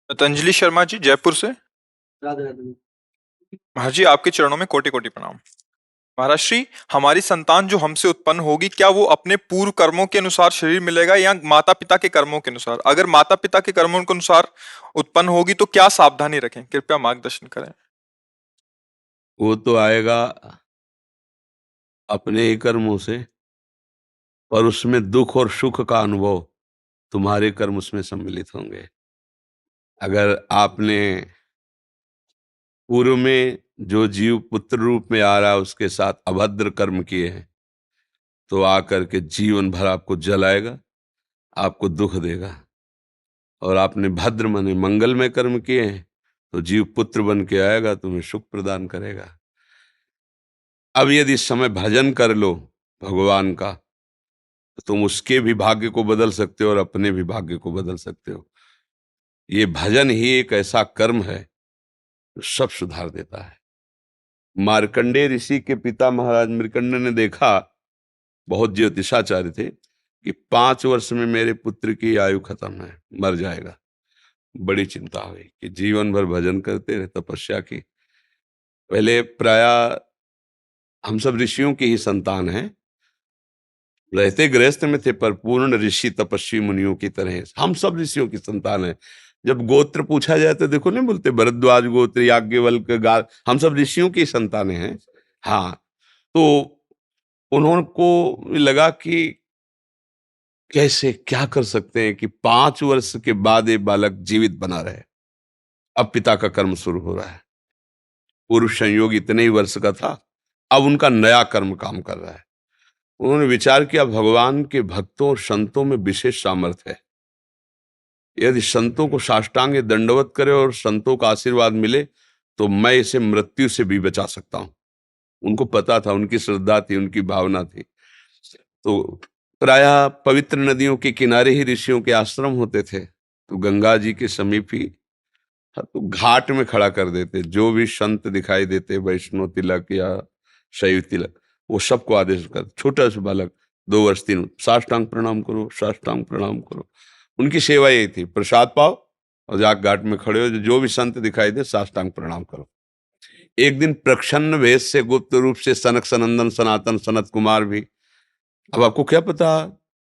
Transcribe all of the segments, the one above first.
पतंजलि शर्मा जी, जयपुर से। राधे राधे। महाराज जी, आपके चरणों में कोटि कोटि प्रणाम। महाराज श्री, हमारी संतान जो हमसे उत्पन्न होगी, क्या वो अपने पूर्व कर्मों के अनुसार शरीर मिलेगा या माता पिता के कर्मों के अनुसार? अगर माता पिता के कर्मों के अनुसार उत्पन्न होगी तो क्या सावधानी रखें? कृपया मार्गदर्शन करें। वो तो आएगा अपने ही कर्मों से, पर उसमें दुख और सुख का अनुभव तुम्हारे कर्म उसमें सम्मिलित होंगे। अगर आपने पूर्व में जो जीव पुत्र रूप में आ रहा है उसके साथ अभद्र कर्म किए हैं, तो आकर के जीवन भर आपको जलाएगा, आपको दुख देगा। और आपने भद्र माने मंगलमय कर्म किए हैं, तो जीव पुत्र बन के आएगा, तुम्हें सुख प्रदान करेगा। अब यदि इस समय भजन कर लो भगवान का, तो तुम उसके भी भाग्य को बदल सकते हो और अपने भी भाग्य को बदल सकते हो। ये भजन ही एक ऐसा कर्म है जो सब सुधार देता है। मार्कंडेय ऋषि के पिता महाराज मृकंड ने देखा, बहुत ज्योतिषाचार्य थे, कि 5 वर्ष में मेरे पुत्र की आयु खत्म है, मर जाएगा। बड़ी चिंता हुई कि जीवन भर भजन करते रहे, तपस्या की। पहले प्राय हम सब ऋषियों की ही संतान हैं, रहते गृहस्थ में थे, पर पूर्ण ऋषि तपस्वी मुनियों की तरह हम सब ऋषियों की संतान है। जब गोत्र पूछा जाए तो देखो नहीं बोलते भरद्वाज गोत्र, याज्ञवल्क्य, गा, हम सब ऋषियों की संतानें हैं। हाँ, तो उन्होंने को लगा कि कैसे क्या कर सकते हैं कि 5 वर्ष के बाद ये बालक जीवित बना रहे। अब पिता का कर्म शुरू हो रहा है। पूर्व संयोग इतने ही वर्ष का था, अब उनका नया कर्म काम कर रहा है। उन्होंने विचार किया, भगवान के भक्तों और संतों में विशेष सामर्थ्य है। यदि संतों को साष्टांग दंडवत करे और संतों का आशीर्वाद मिले, तो मैं इसे मृत्यु से भी बचा सकता हूं। उनको पता था, उनकी श्रद्धा थी, उनकी भावना थी। तो प्रायः पवित्र नदियों के किनारे ही ऋषियों के आश्रम होते थे, तो गंगा जी के समीप ही, हाँ, तो घाट में खड़ा कर देते। जो भी संत दिखाई देते, वैष्णव तिलक या शैव तिलक, वो सबको आदेश कर, छोटा सा बालक 2 वर्ष 3, साष्टांग प्रणाम करो, साष्टांग प्रणाम करो। उनकी सेवा यही थी, प्रसाद पाओ और जाके घाट में खड़े हो, जो भी संत दिखाई दे साष्टांग प्रणाम करो। एक दिन प्रच्छन्न वेश से गुप्त रूप से सनक सनंदन सनातन सनत कुमार भी, अब आपको क्या पता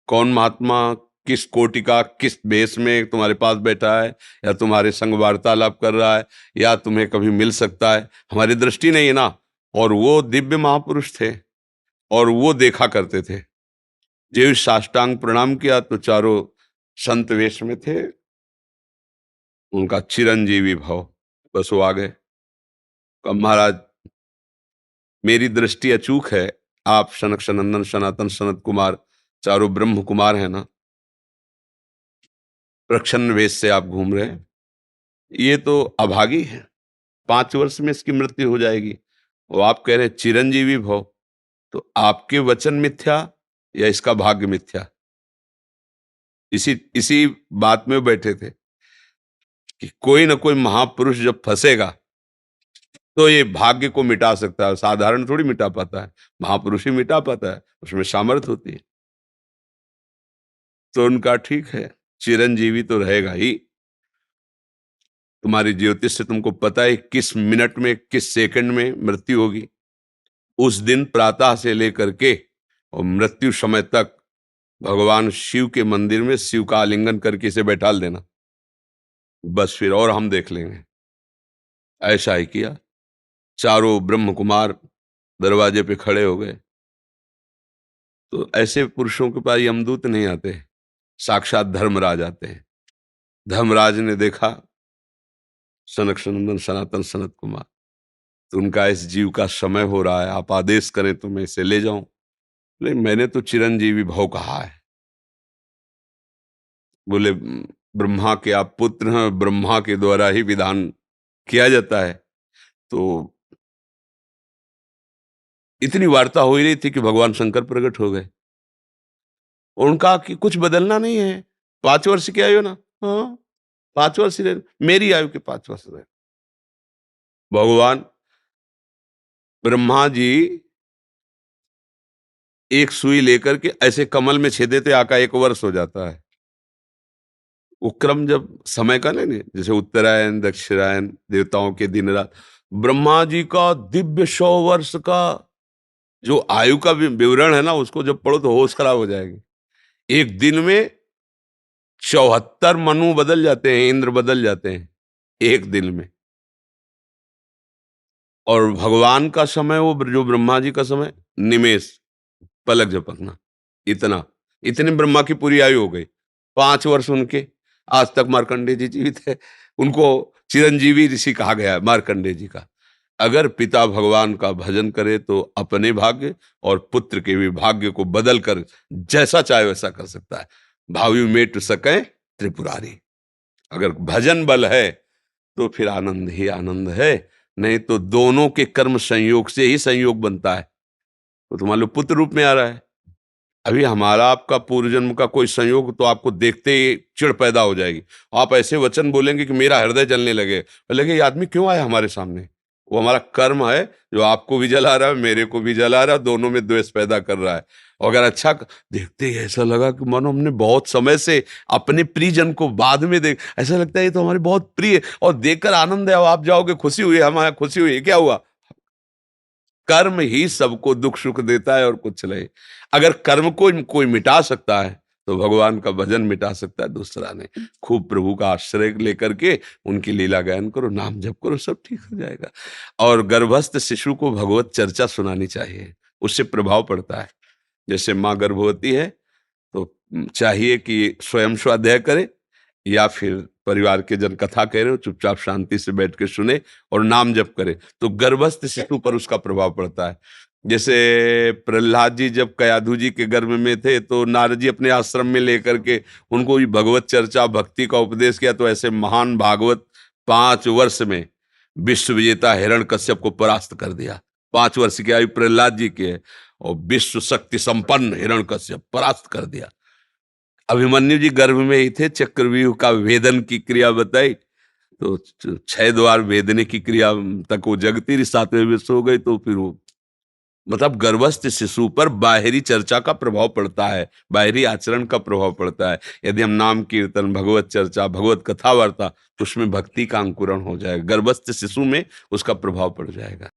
कौन महात्मा किस कोटि का किस वेश में तुम्हारे पास बैठा है, या तुम्हारे संग वार्तालाप कर रहा है, या तुम्हें कभी मिल सकता है, हमारी दृष्टि नहीं है ना। और वो दिव्य महापुरुष थे और वो देखा करते थे। जो साष्टांग प्रणाम किया तो चारों संत वेश में थे, उनका चिरंजीवी भव, बस वो आ गए। कब महाराज, मेरी दृष्टि अचूक है, आप सनक सनंदन सनातन सनत कुमार, चारों ब्रह्म कुमार है ना, प्रच्छन्न वेश से आप घूम रहे हैं, ये तो अभागी है, 5 वर्ष में इसकी मृत्यु हो जाएगी। वो आप कह रहे हैं चिरंजीवी भव, तो आपके वचन मिथ्या या इसका भाग्य मिथ्या? इसी इसी बात में बैठे थे कि कोई ना कोई महापुरुष जब फंसेगा तो ये भाग्य को मिटा सकता है, साधारण थोड़ी मिटा पाता है, महापुरुष ही मिटा पाता है, उसमें सामर्थ्य होती है। तो उनका ठीक है, चिरंजीवी तो रहेगा ही। तुम्हारी ज्योतिष से तुमको पता है किस मिनट में किस सेकंड में मृत्यु होगी। उस दिन प्रातः से लेकर के और मृत्यु समय तक भगवान शिव के मंदिर में शिव का आलिंगन करके इसे बैठा देना, बस फिर और हम देख लेंगे। ऐसा ही किया। चारों ब्रह्म कुमार दरवाजे पे खड़े हो गए। तो ऐसे पुरुषों के पास यमदूत नहीं आते, साक्षात धर्मराज आते हैं। धर्मराज ने देखा सनक सनंदन सनातन सनत कुमार, तो उनका इस जीव का समय हो रहा है, आप आदेश करें तो मैं इसे ले जाऊं। नहीं, मैंने तो चिरंजीवी भव कहा है। बोले ब्रह्मा के आप पुत्र हैं, ब्रह्मा के द्वारा ही विधान किया जाता है। तो इतनी वार्ता हो ही रही थी कि भगवान शंकर प्रकट हो गए। उनका कि कुछ बदलना नहीं है, 5 वर्ष की आयु ना, हाँ 5 वर्ष ही रहे, मेरी आयु के 5 वर्ष रहे। भगवान ब्रह्मा जी एक सुई लेकर के ऐसे कमल में छेद देते, आका 1 वर्ष हो जाता है। वो क्रम जब समय का नहीं, जैसे उत्तरायण दक्षिणायन देवताओं के दिन रात, ब्रह्मा जी का दिव्य 100 वर्ष का जो आयु का विवरण है ना, उसको जब पढ़ो तो होश खराब हो जाएगी। एक दिन में 74 मनु बदल जाते हैं, इंद्र बदल जाते हैं एक दिन में। और भगवान का समय, वो जो ब्रह्मा जी का समय, निमेष, पलक झपकना, इतना, इतनी ब्रह्मा की पूरी आयु हो गई। 5 वर्ष उनके, आज तक मार्कंडेय जी जीवित है। उनको चिरंजीवी ऋषि कहा गया है मार्कंडेय जी का। अगर पिता भगवान का भजन करे तो अपने भाग्य और पुत्र के भी भाग्य को बदल कर जैसा चाहे वैसा कर सकता है। भावी मेट सकें त्रिपुरारी। अगर भजन बल है तो फिर आनंद ही आनंद है, नहीं तो दोनों के कर्म संयोग से ही संयोग बनता है। तो तुम्हारे पुत्र रूप में आ रहा है। अभी हमारा आपका पूर्व जन्म का कोई संयोग तो आपको देखते ही चिढ़ पैदा हो जाएगी। आप ऐसे वचन बोलेंगे कि मेरा हृदय जलने लगे, लगे ये आदमी क्यों आया हमारे सामने। वो हमारा कर्म है जो आपको भी जला रहा है, मेरे को भी जला रहा है, दोनों में द्वेष पैदा कर रहा है। और अगर अच्छा देखते ही ऐसा लगा कि मानो हमने बहुत समय से अपने प्रियजन को बाद में देख, ऐसा लगता है ये तो हमारे बहुत प्रिय, और देखकर आनंद है, आप जाओगे खुशी हुई, हमारे खुशी हुई, क्या हुआ। कर्म ही सबको दुख सुख देता है और कुछ नहीं। अगर कर्म को कोई मिटा सकता है तो भगवान का भजन मिटा सकता है दूसरा नहीं। खूब प्रभु का आश्रय लेकर के उनकी लीला गायन करो, नाम जप करो, सब ठीक हो जाएगा। और गर्भस्थ शिशु को भगवत चर्चा सुनानी चाहिए, उससे प्रभाव पड़ता है। जैसे माँ गर्भवती है तो चाहिए कि स्वयं स्वाध्याय करे, या फिर परिवार के जन कथा कह रहे हो चुपचाप शांति से बैठ के सुने और नाम जप करे, तो गर्भस्थ शिशु पर उसका प्रभाव पड़ता है। जैसे प्रहलाद जी जब कयाधु जी के गर्भ में थे तो नारद जी अपने आश्रम में लेकर के उनको भी भगवत चर्चा भक्ति का उपदेश किया, तो ऐसे महान भागवत 5 वर्ष में विश्व विजेता हिरण्यकश्यप को परास्त कर दिया। 5 वर्ष की आयु प्रहलाद जी की है और विश्व शक्ति संपन्न हिरण्यकश्यप परास्त कर दिया। अभिमन्यु जी गर्भ में ही थे, चक्रव्यूह का वेदन की क्रिया बताई तो 6 द्वार वेदने की क्रिया तक वो जगती रही, 7वें विश्व हो गई। तो फिर वो मतलब गर्भस्थ शिशु पर बाहरी चर्चा का प्रभाव पड़ता है, बाहरी आचरण का प्रभाव पड़ता है। यदि हम नाम कीर्तन, भगवत चर्चा, भगवत कथा वार्ता, तो उसमें भक्ति का अंकुरण हो जाएगा, गर्भस्थ शिशु में उसका प्रभाव पड़ जाएगा।